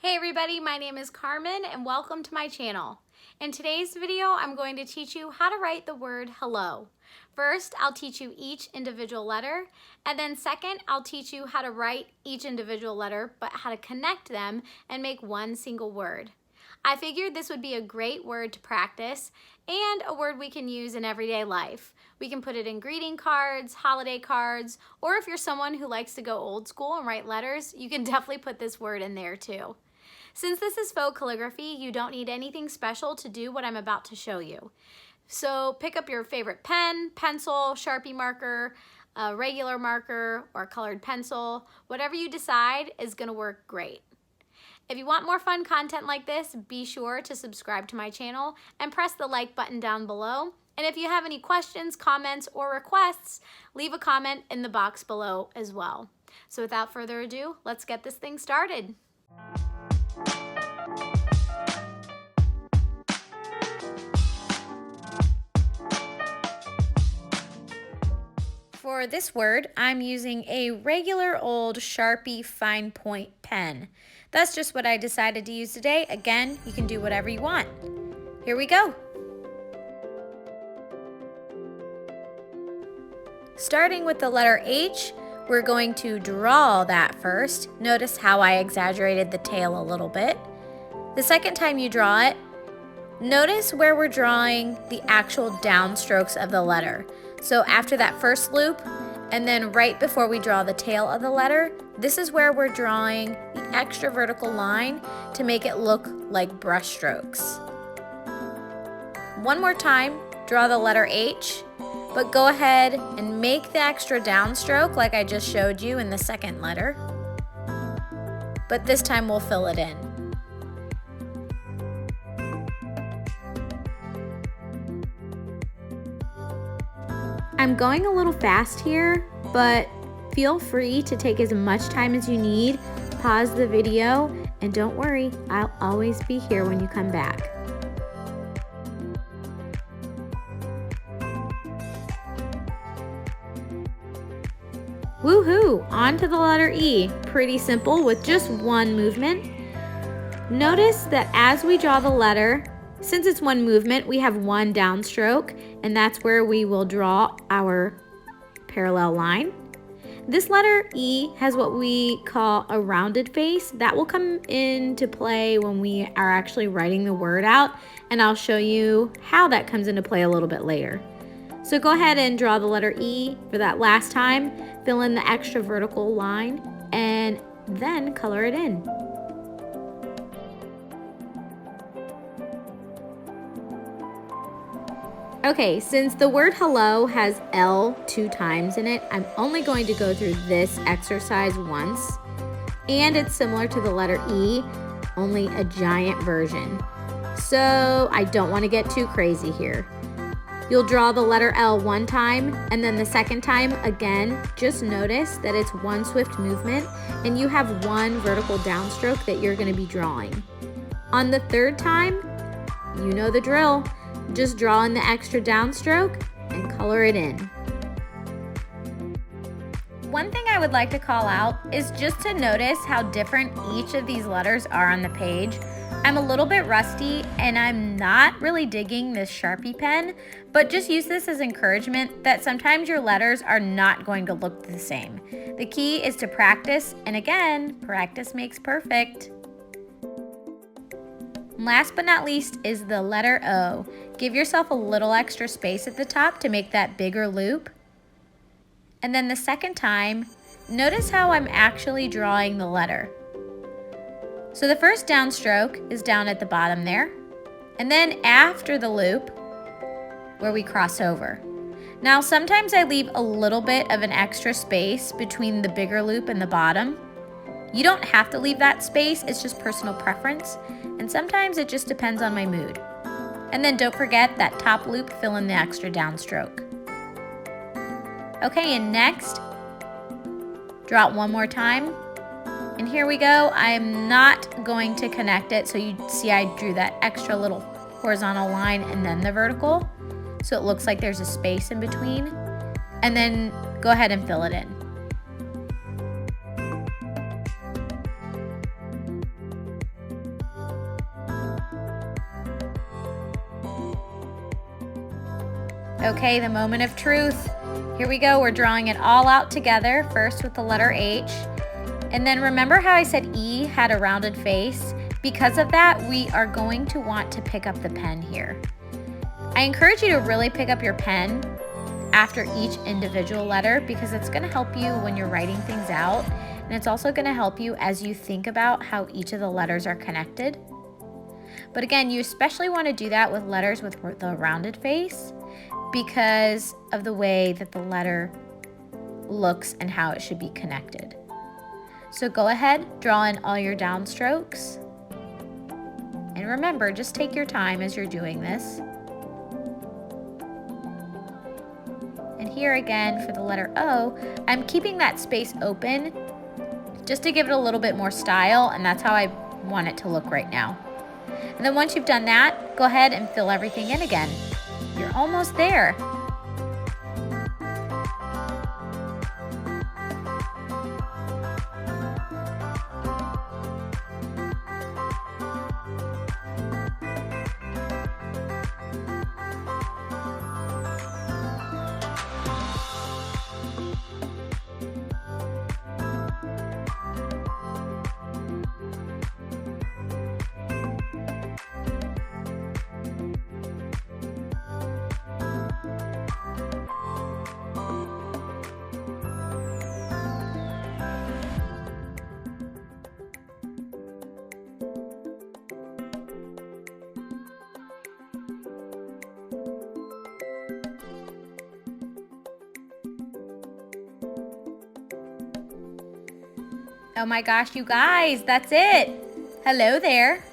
Hey everybody, my name is Carmen and welcome to my channel. In today's video, I'm going to teach you how to write the word hello. First, I'll teach you each individual letter, and then second, I'll teach you how to write each individual letter, but how to connect them and make one single word. I figured this would be a great word to practice and a word we can use in everyday life. We can put it in greeting cards, holiday cards, or if you're someone who likes to go old school and write letters, you can definitely put this word in there too. Since this is faux calligraphy, you don't need anything special to do what I'm about to show you. So pick up your favorite pen, pencil, Sharpie marker, a regular marker, or a colored pencil. Whatever you decide is going to work great. If you want more fun content like this, be sure to subscribe to my channel and press the like button down below. And if you have any questions, comments, or requests, leave a comment in the box below as well. So without further ado, let's get this thing started. For this word, I'm using a regular old Sharpie fine point pen. That's just what I decided to use today. Again, you can do whatever you want. Here we go. Starting with the letter H, we're going to draw that first. Notice how I exaggerated the tail a little bit. The second time you draw it, notice where we're drawing the actual downstrokes of the letter. So after that first loop, and then right before we draw the tail of the letter, this is where we're drawing the extra vertical line to make it look like brush strokes. One more time, draw the letter H, but go ahead and make the extra downstroke like I just showed you in the second letter. But this time we'll fill it in. I'm going a little fast here, but feel free to take as much time as you need. Pause the video, and don't worry, I'll always be here when you come back. Woohoo! On to the letter E. Pretty simple with just one movement. Notice that as we draw the letter, since it's one movement, we have one downstroke, and that's where we will draw our parallel line. This letter E has what we call a rounded face. That will come into play when we are actually writing the word out, and I'll show you how that comes into play a little bit later. So go ahead and draw the letter E for that last time, fill in the extra vertical line, and then color it in. Okay, since the word hello has L 2 times in it, I'm only going to go through this exercise once. And it's similar to the letter E, only a giant version. So I don't want to get too crazy here. You'll draw the letter L one time, and then the second time, again, just notice that it's one swift movement, and you have one vertical downstroke that you're going to be drawing. On the third time, you know the drill. Just draw in the extra downstroke and color it in. One thing I would like to call out is just to notice how different each of these letters are on the page. I'm a little bit rusty and I'm not really digging this Sharpie pen, but just use this as encouragement that sometimes your letters are not going to look the same. The key is to practice, and again, practice makes perfect. Last but not least is the letter O. Give yourself a little extra space at the top to make that bigger loop. And then the second time, notice how I'm actually drawing the letter. So the first downstroke is down at the bottom there, and then after the loop, where we cross over. Now sometimes I leave a little bit of an extra space between the bigger loop and the bottom. You don't have to leave that space, it's just personal preference, and sometimes it just depends on my mood. And then don't forget that top loop, fill in the extra downstroke. Okay, and next, draw it one more time. And here we go. I'm not going to connect it, so you see I drew that extra little horizontal line and then the vertical, so it looks like there's a space in between. And then go ahead and fill it in. Okay, the moment of truth. Here we go, we're drawing it all out together, first with the letter H. And then remember how I said E had a rounded face? Because of that, we are going to want to pick up the pen here. I encourage you to really pick up your pen after each individual letter because it's going to help you when you're writing things out, and it's also going to help you as you think about how each of the letters are connected. But again, you especially want to do that with letters with the rounded face because of the way that the letter looks and how it should be connected. So go ahead, draw in all your downstrokes. And remember, just take your time as you're doing this. And here again for the letter O, I'm keeping that space open just to give it a little bit more style, and that's how I want it to look right now. And then once you've done that, go ahead and fill everything in again. You're almost there. Oh my gosh, you guys, that's it. Hello there.